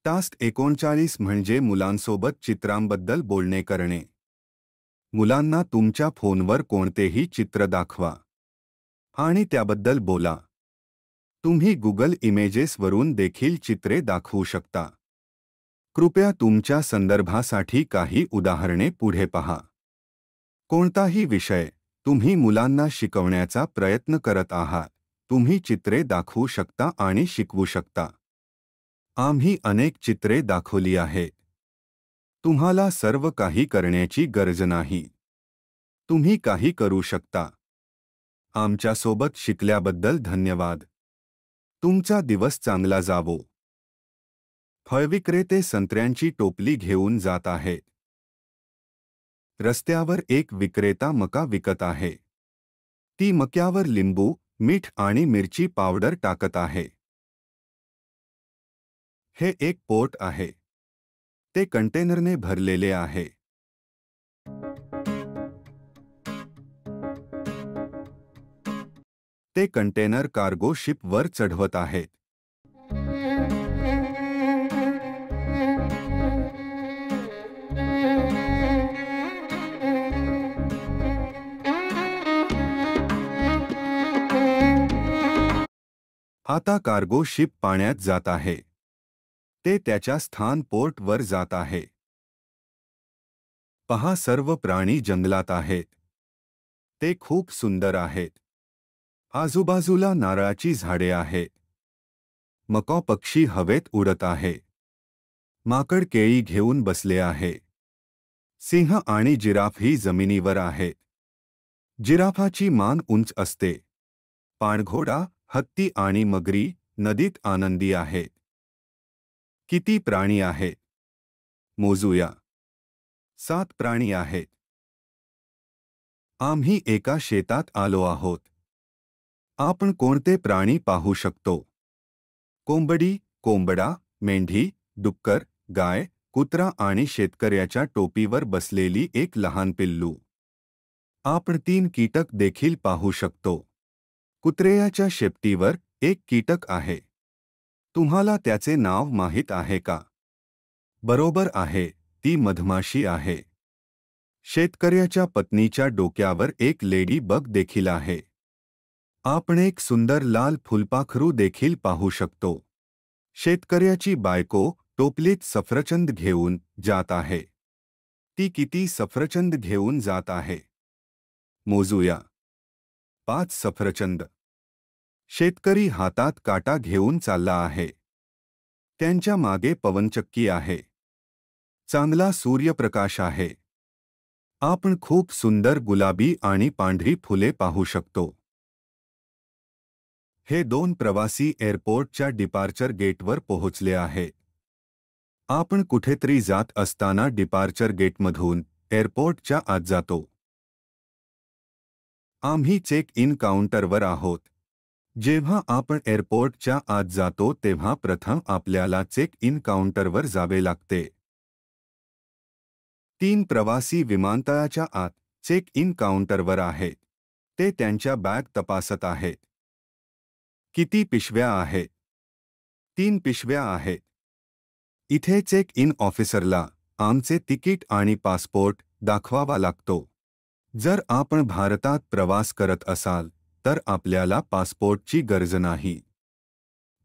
Task 39 म्हणजे मुलांसोबत चित्रांबद्दल बोलणे करणे. मुलांना तुमच्या फोनवर कोणतेही चित्र दाखवा आणि त्याबद्दल बोला. तुम्ही गुगल इमेजेसवरून देखील चित्रे दाखवू शकता. कृपया तुमच्या संदर्भासाठी काही उदाहरणे पुढे पहा. कोणताही विषय तुम्ही मुलांना शिकवण्याचा प्रयत्न करत आहात, तुम्ही चित्रे दाखवू शकता आणि शिकवू शकता. आम्ही अनेक चित्रे दाखवली आहेत. तुम्हाला सर्व काही करण्याची गरज नाही. तुम्ही काही करू शकता. आमच्यासोबत शिकल्याबद्दल धन्यवाद. तुमचा दिवस चांगला जावो. फळविक्रेते संत्र्यांची टोपली घेऊन जात आहेत. रस्त्यावर एक विक्रेता मका विकत आहे. ती मक्यावर लिंबू, मीठ आणि मिरची पावडर टाकत आहे. हे एक पोर्ट आहे. ते कंटेनरने भरलेले आहे. ते कंटेनर कार्गो शिपवर चढवत आहेत. आता कार्गो शिप पाण्यात जात आहे. ते त्याच्या स्थान पोर्टवर जात आहे. पहा, सर्व प्राणी जंगलात आहेत. ते खूप सुंदर आहेत. आजूबाजूला नारळाची झाडे आहेत. मका पक्षी हवेत उडत आहे. माकड केळी घेऊन बसले आहे. सिंह आणि जिराफ ही जमिनीवर आहेत. जिराफाची मान उंच असते. पाणघोडा, हत्ती आणि मगरी नदीत आनंदी आहेत. किती प्राणी आहेत? मोजूया. 7 प्राणी आहेत. आम्ही एका शेतात आलो आहोत. आपण कोणते प्राणी पाहू शकतो? कोंबडी, कोंबडा, मेंढी, डुक्कर, गाय, कुत्रा आणि शेतकऱ्याच्या टोपीवर बसलेली एक लहान पिल्लू. आपण 3 कीटक देखील पाहू शकतो. कुत्र्याच्या शेपटीवर एक कीटक आहे. तुम्हाला त्याचे नाव माहीत आहे का? बरोबर आहे, ती मधमाशी आहे. शेतकऱ्याच्या पत्नीच्या डोक्यावर एक लेडी बग देखील आहे. आपण एक सुंदर लाल फुलपाखरू देखील पाहू शकतो. शेतकऱ्याची बायको टोपलीत सफरचंद घेऊन जात आहे. ती किती सफरचंद घेऊन जात आहे? मोजूया. 5 सफरचंद. शेतकरी हातात काटा घेऊन चालला आहे. त्यांच्या मागे पवनचक्की आहे. चांगला सूर्यप्रकाश आहे. आपण खूप सुंदर गुलाबी आणि पांढरी फुले पाहू शकतो. हे 2 प्रवासी एअरपोर्टच्या डिपार्चर गेटवर पोहोचले आहेत. आपण कुठेतरी जात असताना डिपार्चर गेटमधून एअरपोर्टच्या आत जातो. आम्ही चेक इन काउंटरवर आहोत. जेव्हा आपण एअरपोर्टच्या आत जातो तेव्हा प्रथम आपल्याला चेक इन काउंटरवर जावे लागते. 3 प्रवासी विमानतळाच्या आत चेक इन काउंटरवर आहेत. ते त्यांच्या बॅग तपासत आहेत. किती पिशव्या आहेत? 3 पिशव्या आहेत. इथे चेक इन ऑफिसरला आमचे तिकीट आणि पासपोर्ट दाखवावा लागतो. जर आपण भारतात प्रवास करत असाल तर आपल्याला पासपोर्टची गरज नाही.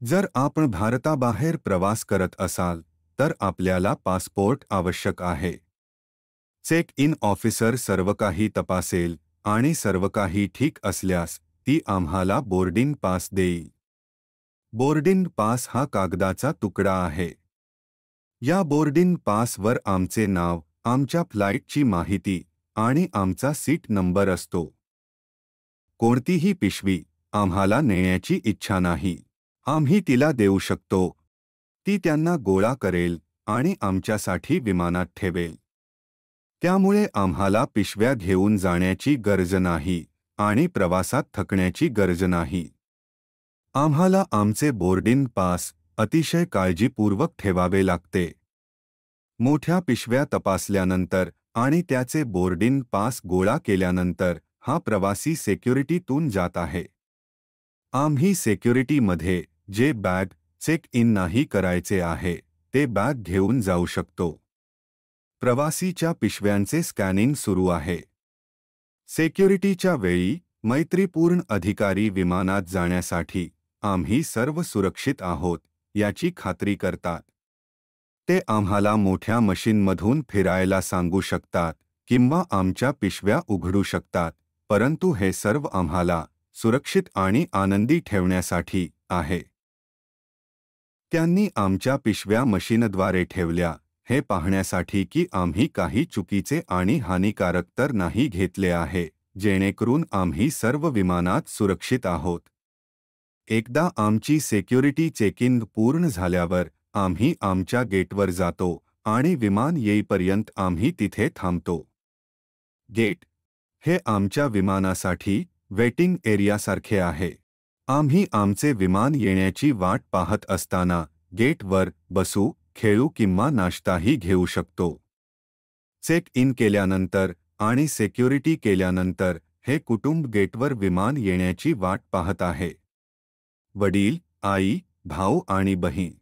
जर आपण भारताबाहेर प्रवास करत असाल तर आपल्याला पासपोर्ट आवश्यक आहे. चेक इन ऑफिसर सर्व काही तपासेल आणि सर्व काही ठीक असल्यास ती आम्हाला बोर्डिंग पास देईल. बोर्डिंग पास हा कागदाचा तुकडा आहे. या बोर्डिंग पासवर आमचे नाव, आमच्या फ्लाईटची माहिती आणि आमचा सीट नंबर असतो. कोणतीही पिशवी आम्हाला नेण्याची इच्छा नाही. आम्ही तिला देऊ शकतो. ती त्यांना गोळा करेल आणि आमच्यासाठी विमानात ठेवेल. त्यामुळे आम्हाला पिशव्या घेऊन जाण्याची गरज नाही आणि प्रवासात थकण्याची गरज नाही. आम्हाला आमचे बोर्डिंग पास अतिशय काळजीपूर्वक ठेवावे लागते. मोठ्या पिशव्या तपासल्यानंतर आणि त्याचे बोर्डिंग पास गोळा केल्यानंतर हा प्रवासी सेक्युरिटीतून जात आहे. आम्ही सेक्युरिटीमध्ये जे बॅग चेक इन नाही करायचे आहे ते बॅग घेऊन जाऊ शकतो. प्रवासीच्या पिशव्यांचे स्कॅनिंग सुरू आहे. सेक्युरिटीच्या वेळी मैत्रीपूर्ण अधिकारी विमानात जाण्यासाठी आम्ही सर्व सुरक्षित आहोत याची खात्री करतात. ते आम्हाला मोठ्या मशीनमधून फिरायला सांगू शकतात किंवा आमच्या पिशव्या उघडू शकतात, परंतु हे सर्व आम्हाला सुरक्षित आणि आनंदी ठेवण्यासाठी आहे. त्यांनी आमच्या पिशव्या मशीनद्वारे ठेवल्या हे पाहण्यासाठी की आम्ही काही चुकीचे आणि हानिकारक तर नाही घेतले आहे, जेणेकरून आम्ही सर्व विमानात सुरक्षित आहोत. एकदा आमची सेक्युरिटी चेकिंग पूर्ण झाल्यावर आम्ही आमच्या गेटवर जातो आणि विमान येईपर्यंत आम्ही तिथे थांबतो. गेट हे आमच्या विमानासाठी वेटिंग एरियासारखे आहे. आम्ही आमचे विमान येण्याची वाट पाहत असताना गेटवर बसू, खेळू किंवा नाश्ताही घेऊ शकतो. चेक इन केल्यानंतर आणि सेक्युरिटी केल्यानंतर हे कुटुंब गेटवर विमान येण्याची वाट पाहत आहे. वडील, आई, भाऊ आणि बहीण.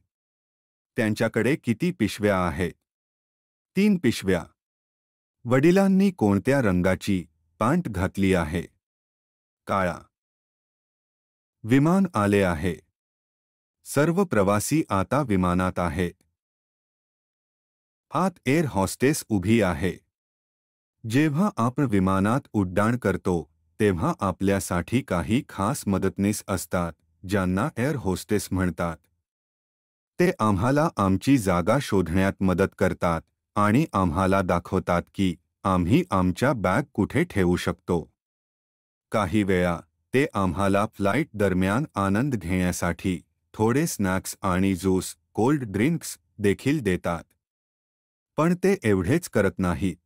त्यांच्याकडे किती पिशव्या आहेत? 3 पिशव्या. वडिलांनी कोणत्या रंगाची पॅन्ट घातली आहे? काळा. विमान आले आहे. सर्व प्रवासी आता विमानात आहेत. आत एअर हॉस्टेस उभी आहे. जेव्हा आपण विमानात उड्डाण करतो तेव्हा आपल्यासाठी काही खास मदतनीस असतात ज्यांना एअर होस्टेस म्हणतात. ते आम्हाला आमची जागा शोधण्यात मदत करतात आणि आम्हाला दाखवतात की आम्ही आमच्या बॅग कुठे ठेवू शकतो. काही वेळा ते आम्हाला फ्लाइट दरम्यान आनंद घेण्यासाठी थोडे स्नॅक्स आणि ज्यूस, कोल्ड ड्रिंक्स देखील देतात. पण ते एवढेच करत नाहीत.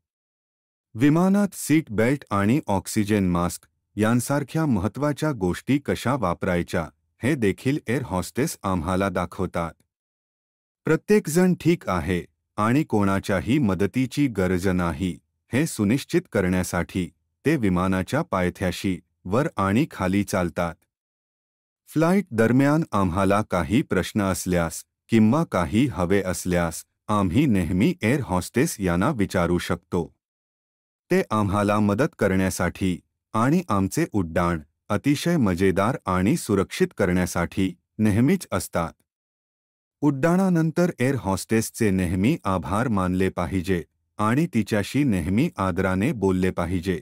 विमानात सीट बेल्ट आणि ऑक्सिजन मास्क यांसारख्या महत्त्वाच्या गोष्टी कशा वापरायच्या हे देखील एअर हॉस्टेस आम्हाला दाखवतात. प्रत्येकजण ठीक आहे आणि कोणाच्याही मदतीची गरज नाही हे सुनिश्चित करण्यासाठी ते विमानाच्या पायथ्याशी वर आणि खाली चालतात. फ्लाइट दरम्यान आम्हाला काही प्रश्न असल्यास किंवा काही हवे असल्यास आम्ही नेहमी एअर हॉस्टेस यांना विचारू शकतो. ते आम्हाला मदत करण्यासाठी आणि आमचे उड्डाण अतिशय मजेदार आणि सुरक्षित करण्यासाठी नेहमीच असतात. उड्डाणानंतर एअर हॉस्टेसचे नेहमी आभार मानले पाहिजे आणि तिच्याशी नेहमी आदराने बोलले पाहिजे.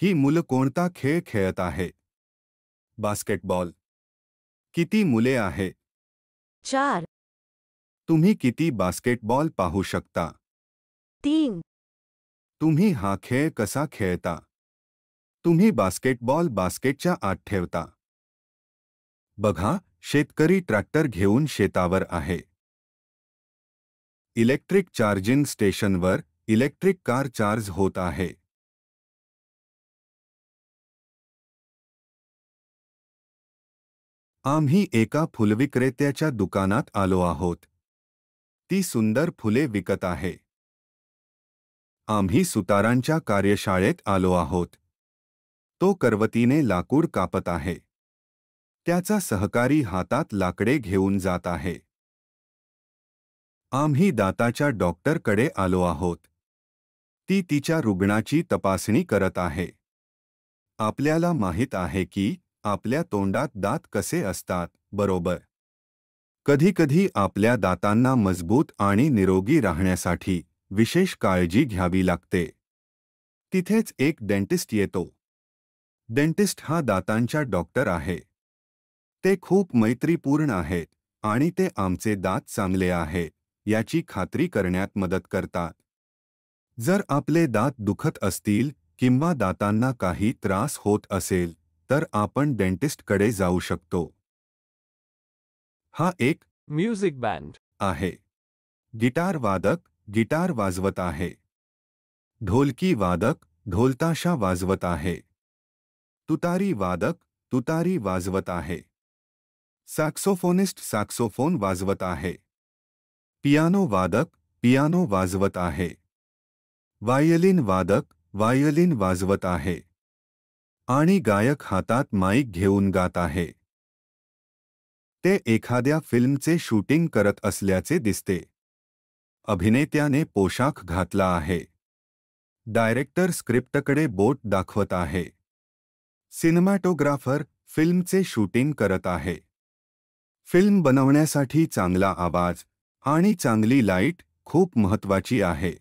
ही मुलं कोणता खेळ खेळत आहेत? बास्केटबॉल. किती मुले आहेत? 4, तुम्ही किती बास्केटबॉल पाहू शकता? 3, तुम्ही हा खेळ कसा खेळता? तुम्ही बास्केटबॉल बास्केटच्या आत ठेवता. बघा, शेतकरी ट्रॅक्टर घेऊन शेतावर आहे. इलेक्ट्रिक चार्जिंग स्टेशनवर इलेक्ट्रिक कार चार्ज होत आहे. आम्ही एका फुलविक्रेत्याच्या दुकानात आलो आहोत. ती सुंदर फुले विकत आहे. आम्ही सुतारांच्या कार्यशाळेत आलो आहोत. तो करवतीने लाकूड कापत आहे. त्याचा सहकारी हातात लाकडे घेऊन जात आहे. आम्ही दाताच्या डॉक्टरकडे आलो आहोत. ती तिच्या रुग्णाची तपासणी करत आहे. आपल्याला माहित आहे की आपल्या तोंडात दात कसे असतात, बरोबर? कधीकधी आपल्या दातांना मजबूत आणि निरोगी राहण्यासाठी विशेष काळजी घ्यावी लागते. तिथेच एक डेंटिस्ट येतो. डेंटिस्ट हा दातांचा डॉक्टर आहे. ते खूप मैत्रीपूर्ण आहेत आणि ते आमचे दात चांगले आहेत याची खात्री करण्यात मदत करतात. जर आपले दात दुखत असतील किंवा दातांना काही त्रास होत असेल तर आपण डेंटिस्टकडे जाऊ शकतो. हा एक म्युझिक बँड आहे. गिटार वादक गिटार वाजवत आहे. ढोलकी वादक ढोलताशा वाजवत आहे. तुतारी वादक तुतारी वाजवत आहे. सॅक्सोफोनिस्ट सॅक्सोफोन वाजवत आहे. पियानो वादक पियानो वाजवत आहे. वायलिन वादक वायलिन वाजवत आहे. आणि गायक हातात माईक घेऊन गात आहे. ते एखाद्या फिल्मचे शूटिंग करत असल्याचे दिसते. अभिनेत्याने पोशाख घातला आहे. डायरेक्टर स्क्रिप्टकडे बोट दाखवत आहे. सिनेमॅटोग्राफर फिल्मचे शूटिंग करत आहे. फिल्म बनवण्यासाठी चांगला आवाज आणि चांगली लाईट खूप महत्त्वाची आहे.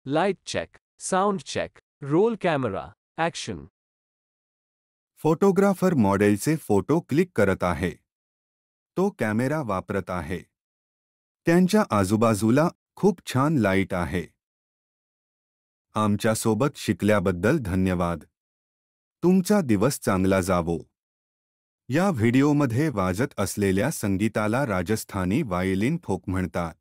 Light check. Sound check. Roll camera. Action. Photographer मॉडेलचे फोटो क्लिक करत आहे. तो कॅमेरा वापरत आहे. त्यांच्या आजूबाजूला खूप छान लाईट आहे. आमच्यासोबत शिकल्याबद्दल धन्यवाद. तुमचा दिवस चांगला जावो. या व्हिडिओमध्ये वाजत असलेल्या संगीताला राजस्थानी वायोलिन फोक म्हणतात.